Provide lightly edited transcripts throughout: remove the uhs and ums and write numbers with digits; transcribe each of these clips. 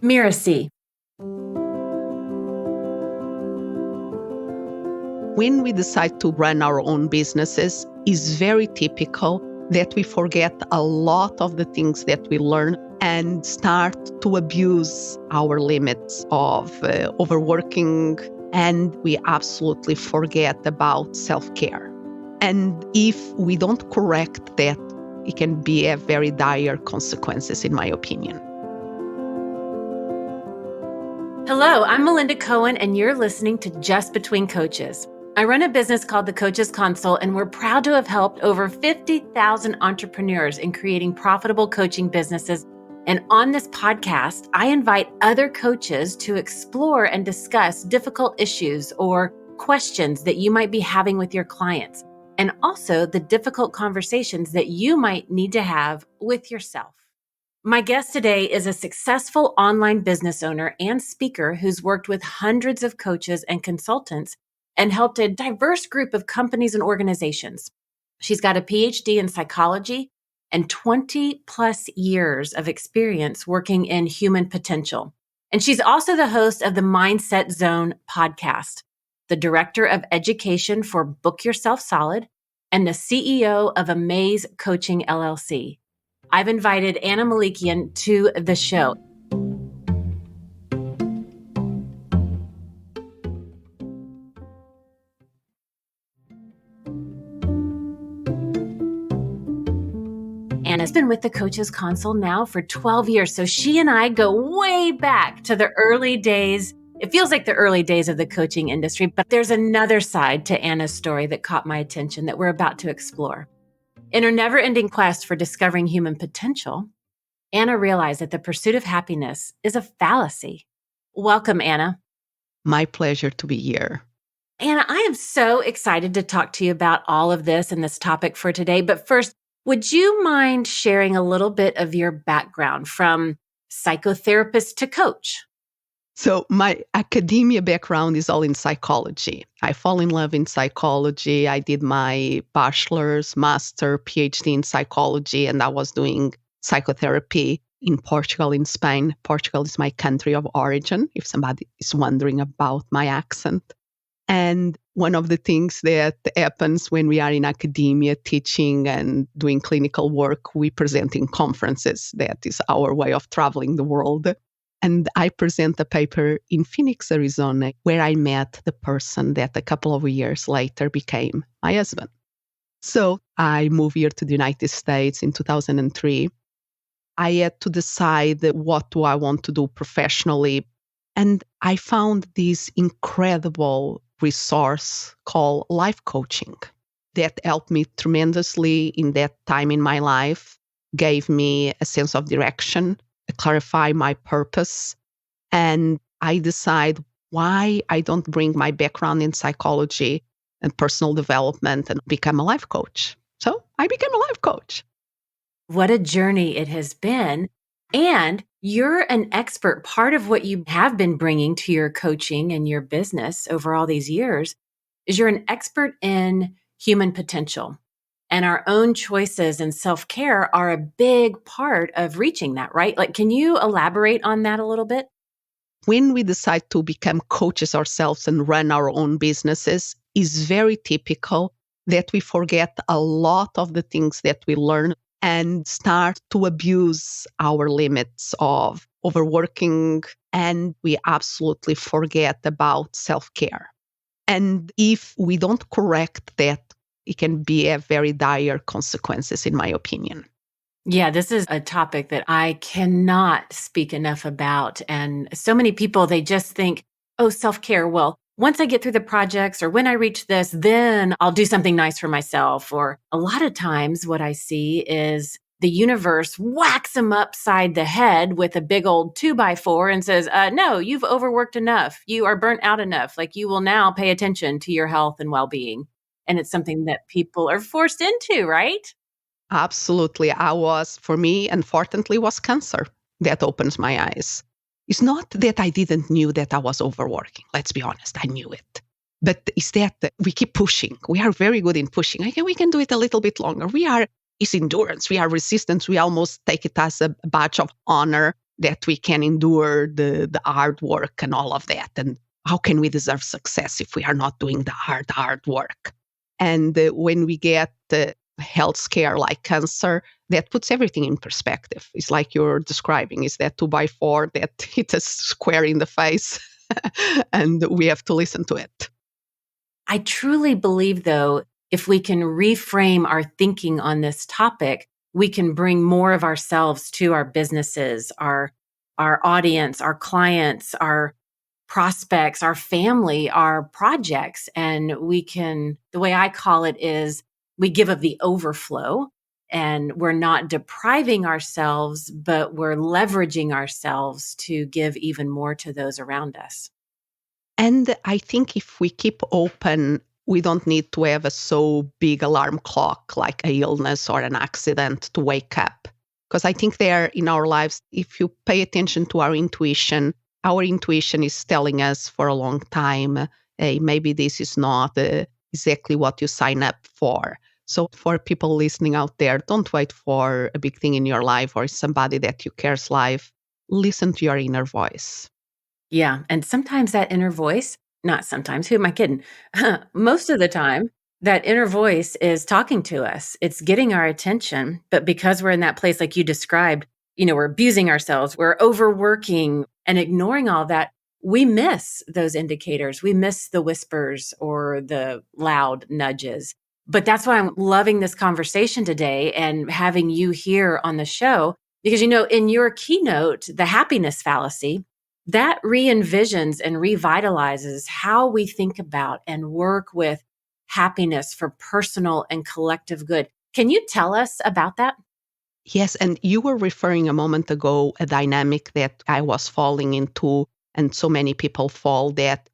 Mirasee. When we decide to run our own businesses, it's very typical that we forget a lot of the things that we learn and start to abuse our limits of overworking, and we absolutely forget about self-care. And if we don't correct that, it can be a very dire consequences, in my opinion. Hello, I'm Melinda Cohen, and you're listening to Just Between Coaches. I run a business called The Coaches Console, and we're proud to have helped over 50,000 entrepreneurs in creating profitable coaching businesses. And on this podcast, I invite other coaches to explore and discuss difficult issues or questions that you might be having with your clients, and also the difficult conversations that you might need to have with yourself. My guest today is a successful online business owner and speaker who's worked with hundreds of coaches and consultants and helped a diverse group of companies and organizations. She's got a Ph.D. in psychology and 20 plus years of experience working in human potential. And she's also the host of the Mindset Zone podcast, the director of education for Book Yourself Solid, and the CEO of Amaze Coaching LLC. I've invited Ana Melikian to the show. Ana's been with the Coaches Console now for 12 years, so she and I go way back to the early days. It feels like the early days of the coaching industry, but there's another side to Ana's story that caught my attention that we're about to explore. In her never-ending quest for discovering human potential, Ana realized that the pursuit of happiness is a fallacy. Welcome, Ana. My pleasure to be here. Ana, I am so excited to talk to you about all of this and this topic for today. But first, would you mind sharing a little bit of your background from psychotherapist to coach? So my academia background is all in psychology. I fall in love in psychology. I did my bachelor's, master, Ph.D. in psychology, and I was doing psychotherapy in Portugal, in Spain. Portugal is my country of origin, if somebody is wondering about my accent. And one of the things that happens when we are in academia, teaching and doing clinical work, we present in conferences. That is our way of traveling the world. And I present a paper in Phoenix, Arizona, where I met the person that a couple of years later became my husband. So I moved here to the United States in 2003. I had to decide what do I want to do professionally. And I found this incredible resource called life coaching that helped me tremendously in that time in my life, gave me a sense of direction, clarify my purpose, and I decide why I don't bring my background in psychology and personal development and become a life coach. So I became a life coach. What a journey it has been. And you're an expert. Part of what you have been bringing to your coaching and your business over all these years is you're an expert in human potential. And our own choices and self-care are a big part of reaching that, right? Like, can you elaborate on that a little bit? When we decide to become coaches ourselves and run our own businesses, it's very typical that we forget a lot of the things that we learn and start to abuse our limits of overworking, and we absolutely forget about self-care. And if we don't correct that, it can be a very dire consequences, in my opinion. Yeah, this is a topic that I cannot speak enough about. And so many people, they just think, oh, self-care. Well, once I get through the projects or when I reach this, then I'll do something nice for myself. Or a lot of times what I see is the universe whacks them upside the head with a big old 2x4 and says, no, you've overworked enough. You are burnt out enough. Like, you will now pay attention to your health and well-being. And it's something that people are forced into, right? Absolutely. For me, unfortunately, was cancer that opens my eyes. It's not that I didn't knew that I was overworking. Let's be honest, I knew it. But it's that we keep pushing. We are very good in pushing. Okay, we can do it a little bit longer. It's endurance. We are resistance. We almost take it as a badge of honor. that we can endure the hard work and all of that. And how can we deserve success if we are not doing the hard work? And when we get health scare like cancer, that puts everything in perspective. It's like you're describing, is that 2x4 that hits us square in the face and we have to listen to it. I truly believe, though, if we can reframe our thinking on this topic, we can bring more of ourselves to our businesses, our audience, our clients, our prospects, our family, our projects. And we can, the way I call it is we give of the overflow, and we're not depriving ourselves, but we're leveraging ourselves to give even more to those around us. And I think if we keep open, we don't need to have a so big alarm clock like a illness or an accident to wake up. Because I think there in our lives, if you pay attention to our intuition is telling us for a long time, hey, maybe this is not exactly what you sign up for. So for people listening out there, don't wait for a big thing in your life or somebody that you care's life. Listen to your inner voice. Yeah. And sometimes that inner voice, not sometimes, who am I kidding? Most of the time, that inner voice is talking to us. It's getting our attention. But because we're in that place, like you described, we're abusing ourselves, we're overworking and ignoring all that, we miss those indicators. We miss the whispers or the loud nudges. But that's why I'm loving this conversation today and having you here on the show, because, in your keynote, the happiness fallacy, that re-envisions and revitalizes how we think about and work with happiness for personal and collective good. Can you tell us about that? Yes, and you were referring a moment ago a dynamic that I was falling into, and so many people fall, that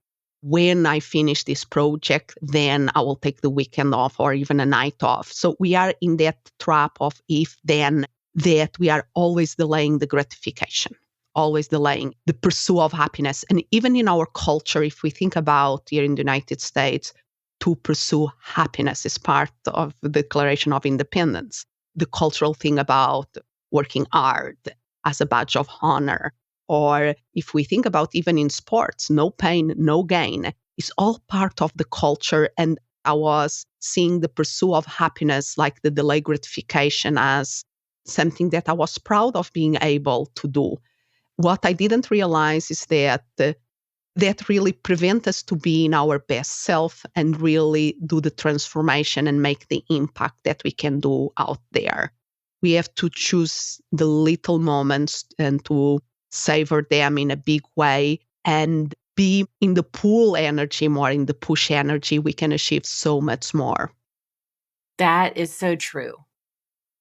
when I finish this project, then I will take the weekend off or even a night off. So we are in that trap of if then, that we are always delaying the gratification, always delaying the pursuit of happiness. And even in our culture, if we think about here in the United States, to pursue happiness is part of the Declaration of Independence. The cultural thing about working hard as a badge of honor. Or if we think about even in sports, no pain, no gain, is all part of the culture. And I was seeing the pursuit of happiness, like the delayed gratification, as something that I was proud of being able to do. What I didn't realize is that that really prevent us to be in our best self and really do the transformation and make the impact that we can do out there. We have to choose the little moments and to savor them in a big way and be in the pull energy more, in the push energy. We can achieve so much more. That is so true.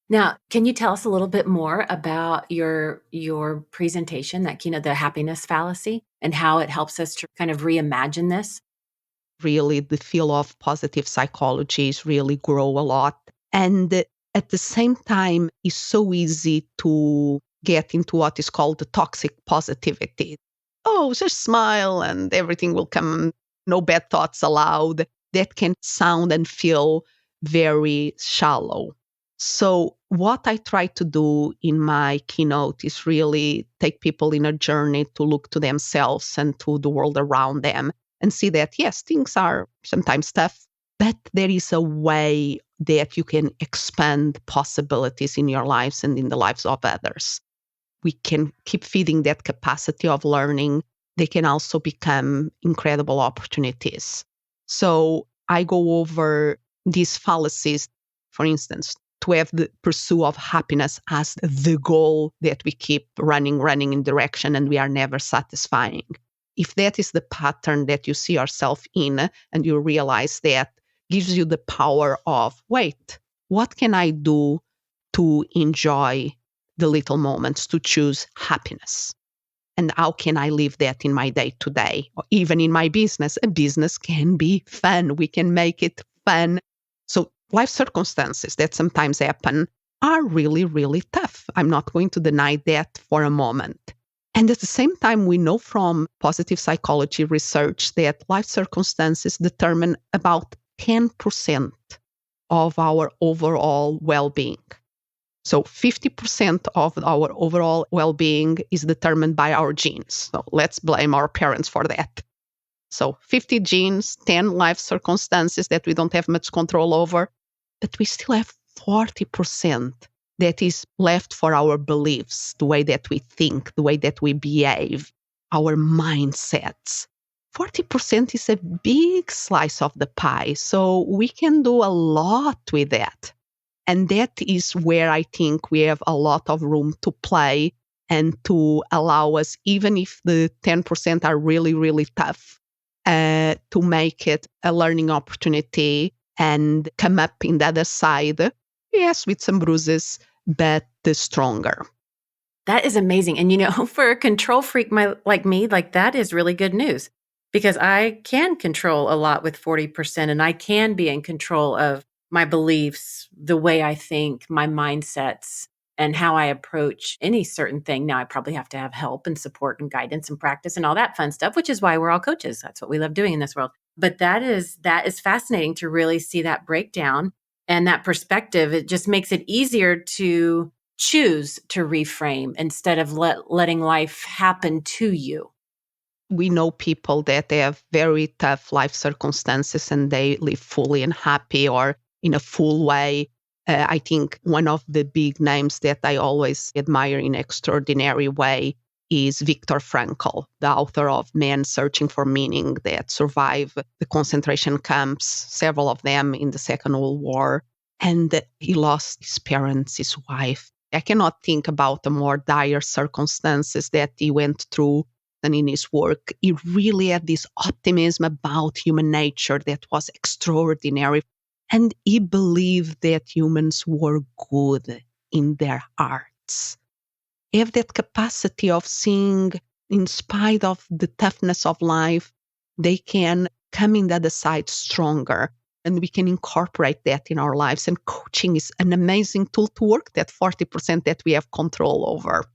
Now, can you tell us a little bit more about your presentation, that keynote, the happiness fallacy, and how it helps us to kind of reimagine this? Really, the field of positive psychology is really grow a lot. And at the same time, it's so easy to get into what is called the toxic positivity. Oh, just smile and everything will come, no bad thoughts allowed. That can sound and feel very shallow. So what I try to do in my keynote is really take people in a journey to look to themselves and to the world around them and see that, yes, things are sometimes tough, but there is a way that you can expand possibilities in your lives and in the lives of others. We can keep feeding that capacity of learning. They can also become incredible opportunities. So I go over these fallacies, for instance, to have the pursuit of happiness as the goal that we keep running in direction and we are never satisfying. If that is the pattern that you see yourself in and you realize that, gives you the power of, wait, what can I do to enjoy the little moments, to choose happiness? And how can I live that in my day to day? Or even in my business, a business can be fun. We can make it fun. So life circumstances that sometimes happen are really, really tough. I'm not going to deny that for a moment. And at the same time, we know from positive psychology research that life circumstances determine about 10% of our overall well-being. So 50% of our overall well-being is determined by our genes. So let's blame our parents for that. So 50 genes, 10 life circumstances that we don't have much control over, but we still have 40% that is left for our beliefs, the way that we think, the way that we behave, our mindsets. 40% is a big slice of the pie, so we can do a lot with that. And that is where I think we have a lot of room to play and to allow us, even if the 10% are really, really tough, to make it a learning opportunity and come up in the other side, yes, with some bruises, but stronger. That is amazing. And for a control freak like me, like that is really good news because I can control a lot with 40% and I can be in control of my beliefs, the way I think, my mindsets, and how I approach any certain thing. Now, I probably have to have help and support and guidance and practice and all that fun stuff, which is why we're all coaches. That's what we love doing in this world. But that is fascinating to really see that breakdown and that perspective. It just makes it easier to choose to reframe instead of letting life happen to you. We know people that they have very tough life circumstances and they live fully and happy or in a full way. I think one of the big names that I always admire in an extraordinary way is Viktor Frankl, the author of Men Searching for Meaning, that survived the concentration camps, several of them in the Second World War. And he lost his parents, his wife. I cannot think about the more dire circumstances that he went through than in his work. He really had this optimism about human nature that was extraordinary. And he believed that humans were good in their hearts. Have that capacity of seeing, in spite of the toughness of life, they can come in the other side stronger. And we can incorporate that in our lives. And coaching is an amazing tool to work that 40% that we have control over.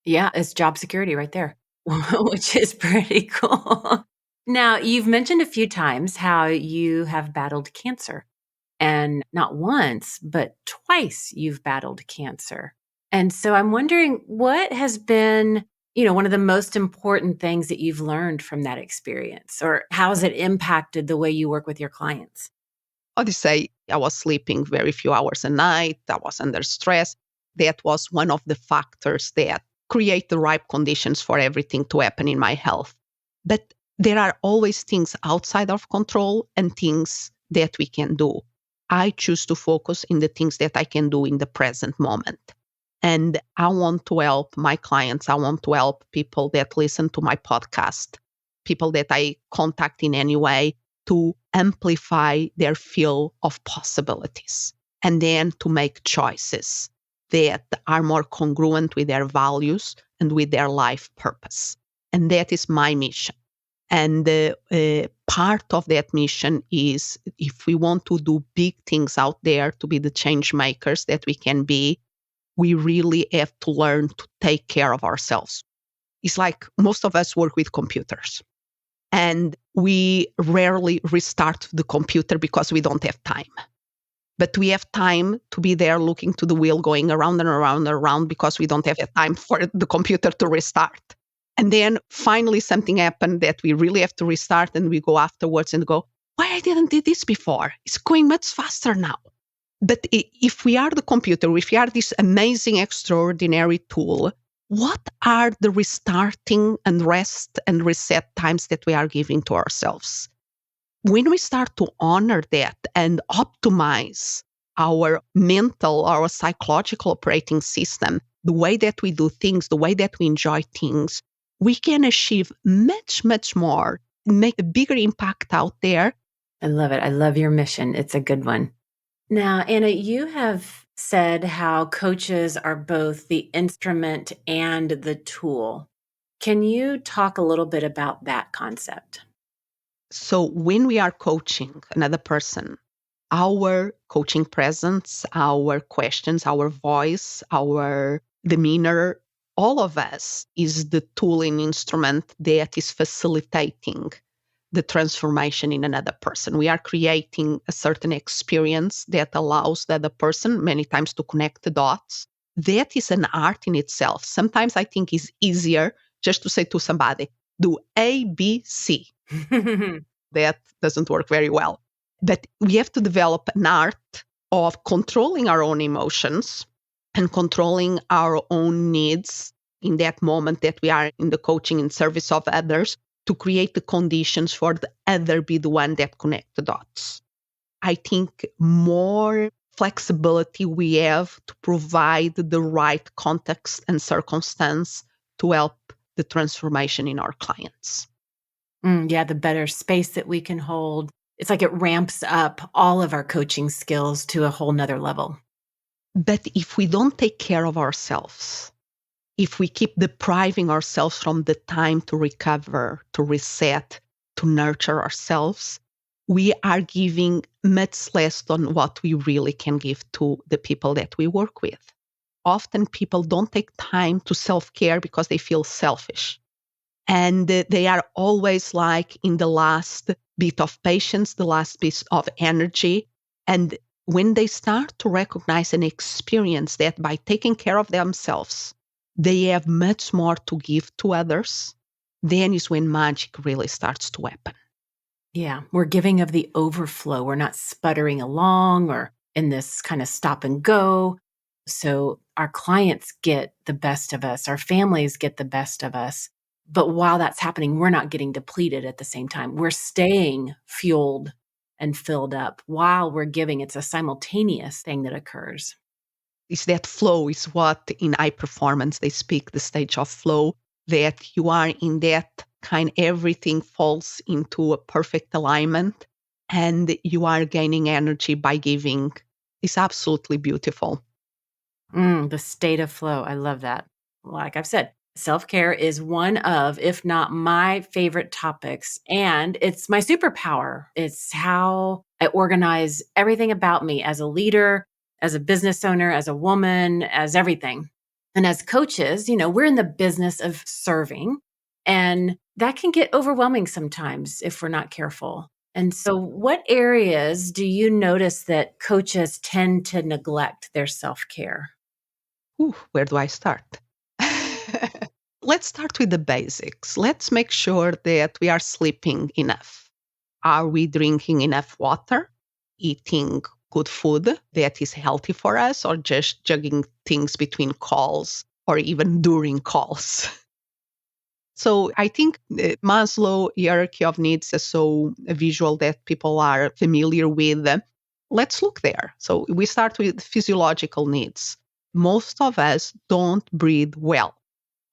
Yeah, it's job security right there, which is pretty cool. Now, you've mentioned a few times how you have battled cancer. And not once, but twice you've battled cancer. And so I'm wondering what has been, one of the most important things that you've learned from that experience, or how has it impacted the way you work with your clients? How do you say? I was sleeping very few hours a night. I was under stress. That was one of the factors that create the right conditions for everything to happen in my health. But there are always things outside of control and things that we can do. I choose to focus in the things that I can do in the present moment. And I want to help my clients. I want to help people that listen to my podcast, people that I contact in any way, to amplify their field of possibilities and then to make choices that are more congruent with their values and with their life purpose. And that is my mission. And part of that mission is, if we want to do big things out there to be the change makers that we can be, we really have to learn to take care of ourselves. It's like most of us work with computers and we rarely restart the computer because we don't have time. But we have time to be there looking to the wheel going around and around and around because we don't have time for the computer to restart. And then finally something happened that we really have to restart, and we go afterwards and go, why I didn't do this before? It's going much faster now. But if we are the computer, if we are this amazing, extraordinary tool, what are the restarting and rest and reset times that we are giving to ourselves? When we start to honor that and optimize our mental, our psychological operating system, the way that we do things, the way that we enjoy things, we can achieve much, much more, make a bigger impact out there. I love it. I love your mission. It's a good one. Now, Ana, you have said how coaches are both the instrument and the tool. Can you talk a little bit about that concept? So when we are coaching another person, our coaching presence, our questions, our voice, our demeanor, all of us is the tool and instrument that is facilitating the transformation in another person. We are creating a certain experience that allows the other person many times to connect the dots. That is an art in itself. Sometimes I think it's easier just to say to somebody, do A, B, C. That doesn't work very well. But we have to develop an art of controlling our own emotions and controlling our own needs in that moment that we are in the coaching in service of others, to create the conditions for the other be the one that connect the dots. I think more flexibility we have to provide the right context and circumstance to help the transformation in our clients. Yeah, the better space that we can hold. It's like it ramps up all of our coaching skills to a whole nother level. But if we don't take care of ourselves, if we keep depriving ourselves from the time to recover, to reset, to nurture ourselves, we are giving much less than what we really can give to the people that we work with. Often people don't take time to self-care because they feel selfish. And they are always like in the last bit of patience, the last bit of energy. And when they start to recognize and experience that by taking care of themselves, they have much more to give to others, then is when magic really starts to happen. Yeah, we're giving of the overflow. We're not sputtering along or in this kind of stop and go. So our clients get the best of us, our families get the best of us. But while that's happening, we're not getting depleted at the same time. We're staying fueled and filled up while we're giving. It's a simultaneous thing that occurs. Is that flow is what in high performance they speak, the stage of flow, that you are in that kind, everything falls into a perfect alignment and you are gaining energy by giving. It's absolutely beautiful. The state of flow. I love that. Like I've said, self-care is one of, if not my favorite topics. And it's my superpower. It's how I organize everything about me as a leader, as a business owner, as a woman, as everything. And as coaches, we're in the business of serving. And that can get overwhelming sometimes if we're not careful. And so, what areas do you notice that coaches tend to neglect their self care? Ooh, where do I start? Let's start with the basics. Let's make sure that we are sleeping enough. Are we drinking enough water? Eating good food that is healthy for us, or just juggling things between calls or even during calls? So I think the Maslow hierarchy of needs is so a visual that people are familiar with. Let's look there. So we start with physiological needs. Most of us don't breathe well.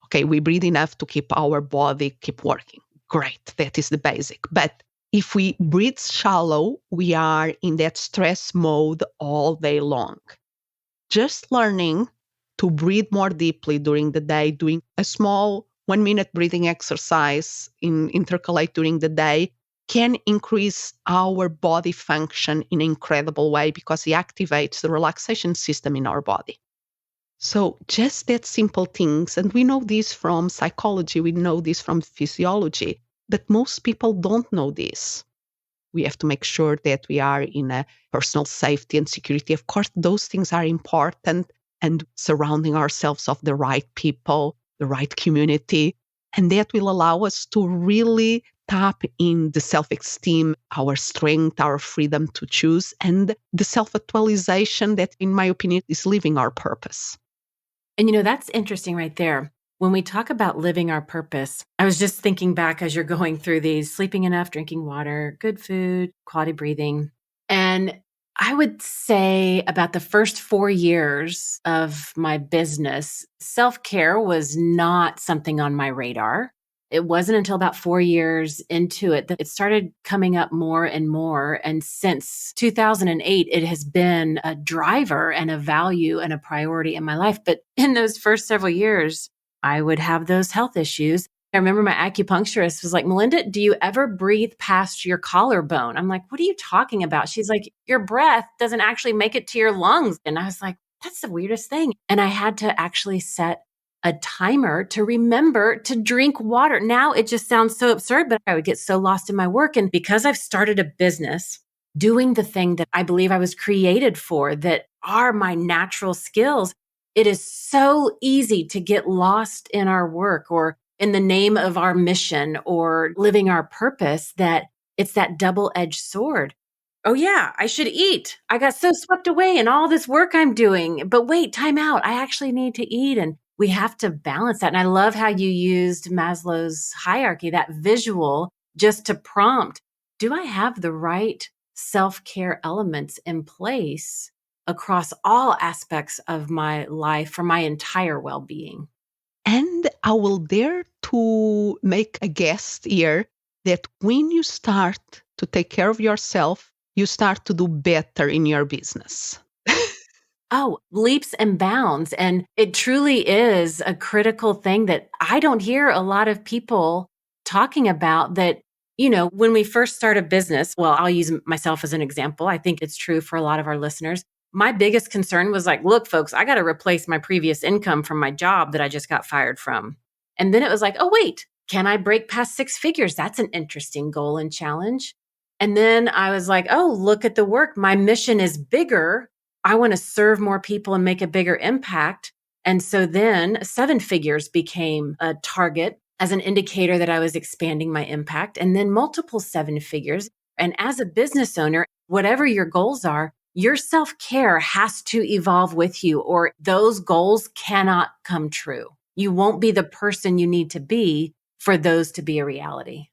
Okay, we breathe enough to keep our body keep working. Great, that is the basic. But if we breathe shallow, we are in that stress mode all day long. Just learning to breathe more deeply during the day, doing a small 1 minute breathing exercise in intercalate during the day can increase our body function in an incredible way because it activates the relaxation system in our body. So just that simple things, and we know this from psychology, we know this from physiology, but most people don't know this. We have to make sure that we are in a personal safety and security. Of course, those things are important, and surrounding ourselves of the right people, the right community, and that will allow us to really tap in the self-esteem, our strength, our freedom to choose, and the self-actualization that, in my opinion, is living our purpose. And that's interesting right there. When we talk about living our purpose, I was just thinking back as you're going through these: sleeping enough, drinking water, good food, quality breathing. And I would say about the first 4 years of my business, self care was not something on my radar. It wasn't until about 4 years into it that it started coming up more and more. And since 2008, it has been a driver and a value and a priority in my life. But in those first several years, I would have those health issues. I remember my acupuncturist was like, Melinda, do you ever breathe past your collarbone? I'm like, what are you talking about? She's like, your breath doesn't actually make it to your lungs. And I was like, that's the weirdest thing. And I had to actually set a timer to remember to drink water. Now it just sounds so absurd, but I would get so lost in my work. And because I've started a business doing the thing that I believe I was created for, that are my natural skills, it is so easy to get lost in our work or in the name of our mission or living our purpose, that it's that double-edged sword. Oh yeah, I should eat. I got so swept away in all this work I'm doing. But wait, time out. I actually need to eat. And we have to balance that. And I love how you used Maslow's hierarchy, that visual, just to prompt, do I have the right self-care elements in place across all aspects of my life for my entire well-being? And I will dare to make a guess here that when you start to take care of yourself, you start to do better in your business. Oh, leaps and bounds. And it truly is a critical thing that I don't hear a lot of people talking about. That, when we first start a business, well, I'll use myself as an example. I think it's true for a lot of our listeners. My biggest concern was like, look, folks, I got to replace my previous income from my job that I just got fired from. And then it was like, oh, wait, can I break past six figures? That's an interesting goal and challenge. And then I was like, oh, look at the work. My mission is bigger. I want to serve more people and make a bigger impact. And so then seven figures became a target as an indicator that I was expanding my impact, and then multiple seven figures. And as a business owner, whatever your goals are, your self-care has to evolve with you, or those goals cannot come true. You won't be the person you need to be for those to be a reality.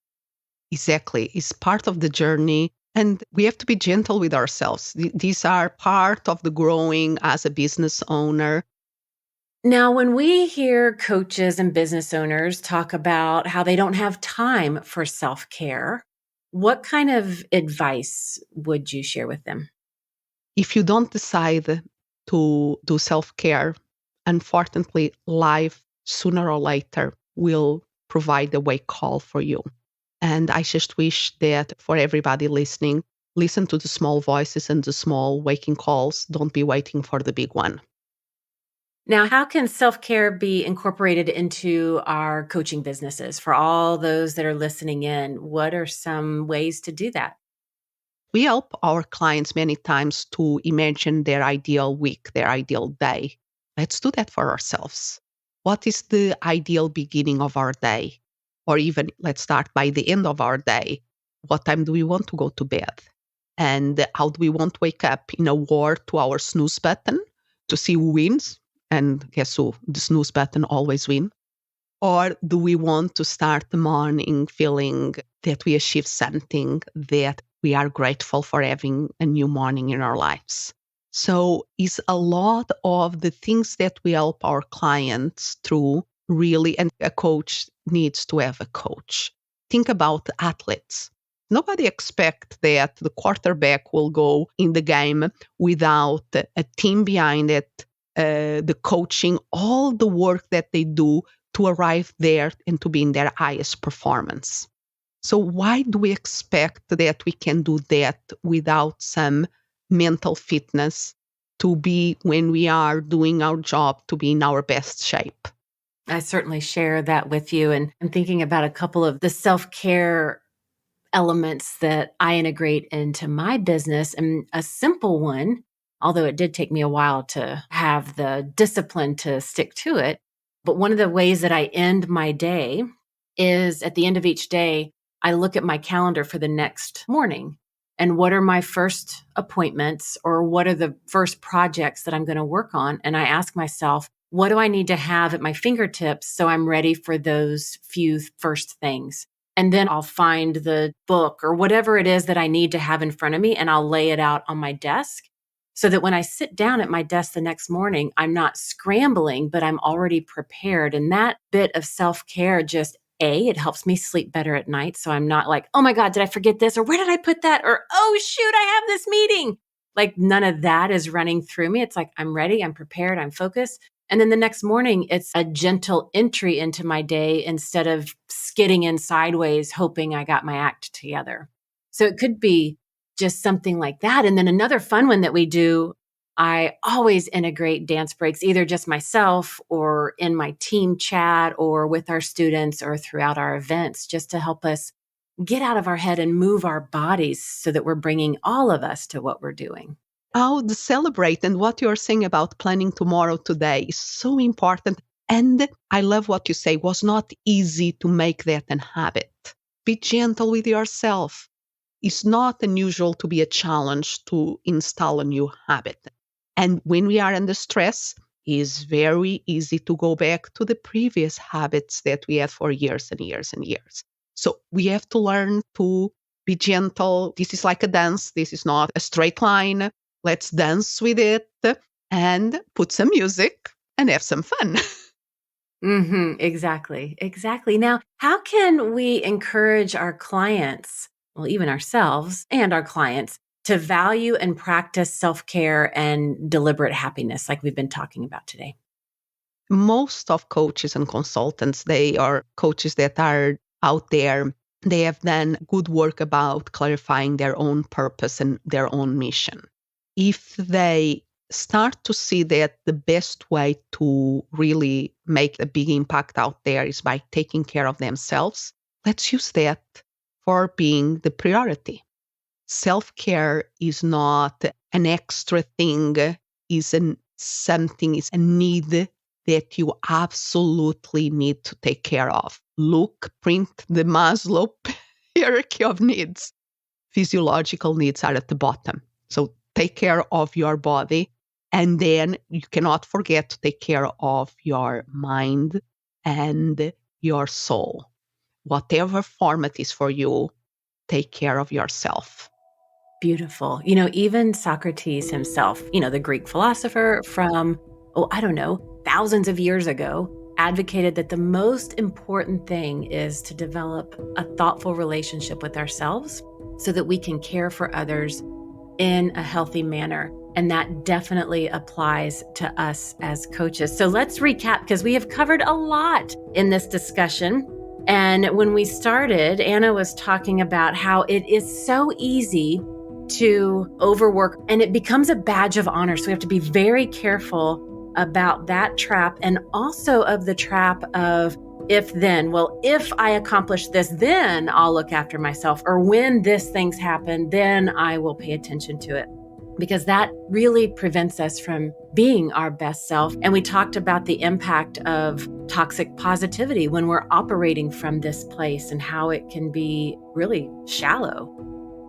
Exactly. It's part of the journey. And we have to be gentle with ourselves. These are part of the growing as a business owner. Now, when we hear coaches and business owners talk about how they don't have time for self-care, what kind of advice would you share with them? If you don't decide to do self-care, unfortunately, life sooner or later will provide a wake call for you. And I just wish that for everybody listening, listen to the small voices and the small waking calls. Don't be waiting for the big one. Now, how can self-care be incorporated into our coaching businesses? For all those that are listening in, what are some ways to do that? We help our clients many times to imagine their ideal week, their ideal day. Let's do that for ourselves. What is the ideal beginning of our day? Or even let's start by the end of our day. What time do we want to go to bed? And how do we want to wake up in a war to our snooze button to see who wins? And guess who? The snooze button always wins. Or do we want to start the morning feeling that we achieved something, that we are grateful for having a new morning in our lives? So it's a lot of the things that we help our clients through, really, and a coach needs to have a coach. Think about athletes. Nobody expects that the quarterback will go in the game without a team behind it, the coaching, all the work that they do to arrive there and to be in their highest performance. So why do we expect that we can do that without some mental fitness to be, when we are doing our job, to be in our best shape? I certainly share that with you. And I'm thinking about a couple of the self-care elements that I integrate into my business. And a simple one, although it did take me a while to have the discipline to stick to it. But one of the ways that I end my day is at the end of each day, I look at my calendar for the next morning and what are my first appointments or what are the first projects that I'm going to work on. And I ask myself, what do I need to have at my fingertips so I'm ready for those few first things? And then I'll find the book or whatever it is that I need to have in front of me, and I'll lay it out on my desk so that when I sit down at my desk the next morning, I'm not scrambling, but I'm already prepared. And that bit of self-care just, it helps me sleep better at night. So I'm not like, oh my God, did I forget this? Or where did I put that? Or, oh shoot, I have this meeting. Like none of that is running through me. It's like, I'm ready, I'm prepared, I'm focused. And then the next morning, it's a gentle entry into my day instead of skidding in sideways, hoping I got my act together. So it could be just something like that. And then another fun one that we do, I always integrate dance breaks, either just myself or in my team chat or with our students or throughout our events, just to help us get out of our head and move our bodies so that we're bringing all of us to what we're doing. Oh, the celebrate and what you're saying about planning tomorrow today is so important. And I love what you say, was not easy to make that an habit. Be gentle with yourself. It's not unusual to be a challenge to install a new habit. And when we are under stress, it's very easy to go back to the previous habits that we had for years and years and years. So we have to learn to be gentle. This is like a dance. This is not a straight line. Let's dance with it and put some music and have some fun. Exactly. Exactly. Now, how can we encourage our clients, well, even ourselves and our clients, to value and practice self-care and deliberate happiness like we've been talking about today? Most of coaches and consultants, they are coaches that are out there. They have done good work about clarifying their own purpose and their own mission. If they start to see that the best way to really make a big impact out there is by taking care of themselves, let's use that for being the priority. Self-care is not an extra thing, is something, is a need that you absolutely need to take care of. Print the Maslow hierarchy of needs. Physiological needs are at the bottom. So take care of your body. And then you cannot forget to take care of your mind and your soul. Whatever form it is for you, take care of yourself. Beautiful. Even Socrates himself, the Greek philosopher from, I don't know, thousands of years ago, advocated that the most important thing is to develop a thoughtful relationship with ourselves so that we can care for others in a healthy manner. And that definitely applies to us as coaches. So let's recap, because we have covered a lot in this discussion. And when we started, Ana was talking about how it is so easy to overwork and it becomes a badge of honor. So we have to be very careful about that trap, and also of the trap of if then. Well, if I accomplish this, then I'll look after myself. Or when this things happen, then I will pay attention to it. Because that really prevents us from being our best self. And we talked about the impact of toxic positivity when we're operating from this place and how it can be really shallow.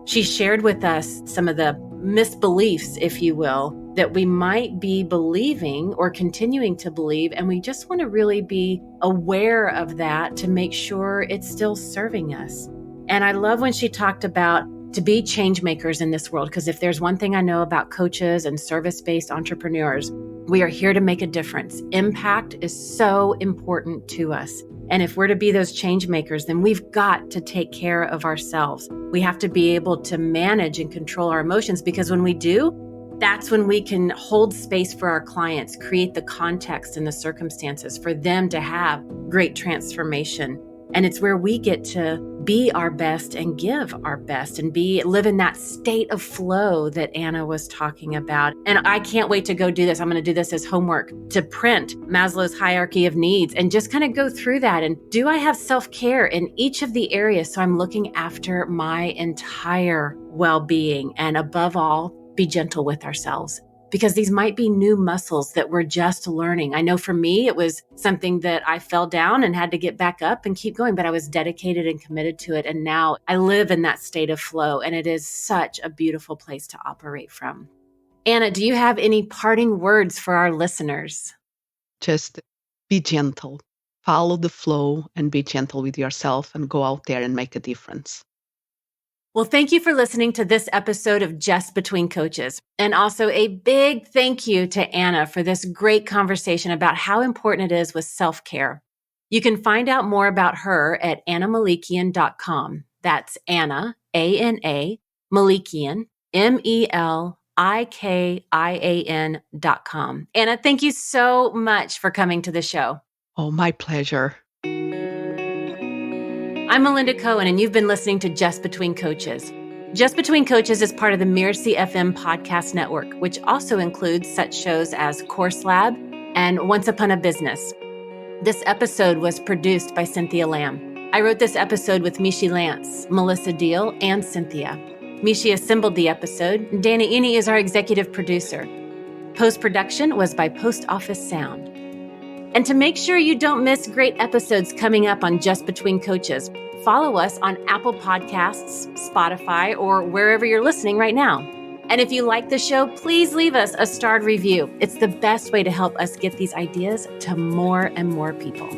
She shared with us some of the misbeliefs, if you will, that we might be believing or continuing to believe. And we just want to really be aware of that to make sure it's still serving us. And I love when she talked about to be change makers in this world, because if there's one thing I know about coaches and service-based entrepreneurs, we are here to make a difference. Impact is so important to us. And if we're to be those change makers, then we've got to take care of ourselves. We have to be able to manage and control our emotions, because when we do, that's when we can hold space for our clients, create the context and the circumstances for them to have great transformation. And it's where we get to be our best and give our best and live in that state of flow that Ana was talking about. And I can't wait to go do this. I'm going to do this as homework, to print Maslow's hierarchy of needs and just kind of go through that. And do I have self-care in each of the areas? So I'm looking after my entire well-being, and above all, be gentle with ourselves. Because these might be new muscles that we're just learning. I know for me, it was something that I fell down and had to get back up and keep going, but I was dedicated and committed to it. And now I live in that state of flow, and it is such a beautiful place to operate from. Ana, do you have any parting words for our listeners? Just be gentle, follow the flow, and be gentle with yourself, and go out there and make a difference. Well, thank you for listening to this episode of Just Between Coaches. And also a big thank you to Ana for this great conversation about how important it is with self-care. You can find out more about her at anamelikian.com. That's Ana, A-N-A, Melikian, Melikian.com. Ana, thank you so much for coming to the show. Oh, my pleasure. I'm Melinda Cohen, and you've been listening to Just Between Coaches. Just Between Coaches is part of the Mirasee FM podcast network, which also includes such shows as Course Lab and Once Upon a Business. This episode was produced by Cynthia Lamb. I wrote this episode with Mishi Lance, Melissa Deal, and Cynthia. Mishi assembled the episode. Dana Eni is our executive producer. Post-production was by Post Office Sound. And to make sure you don't miss great episodes coming up on Just Between Coaches, follow us on Apple Podcasts, Spotify, or wherever you're listening right now. And if you like the show, please leave us a starred review. It's the best way to help us get these ideas to more and more people.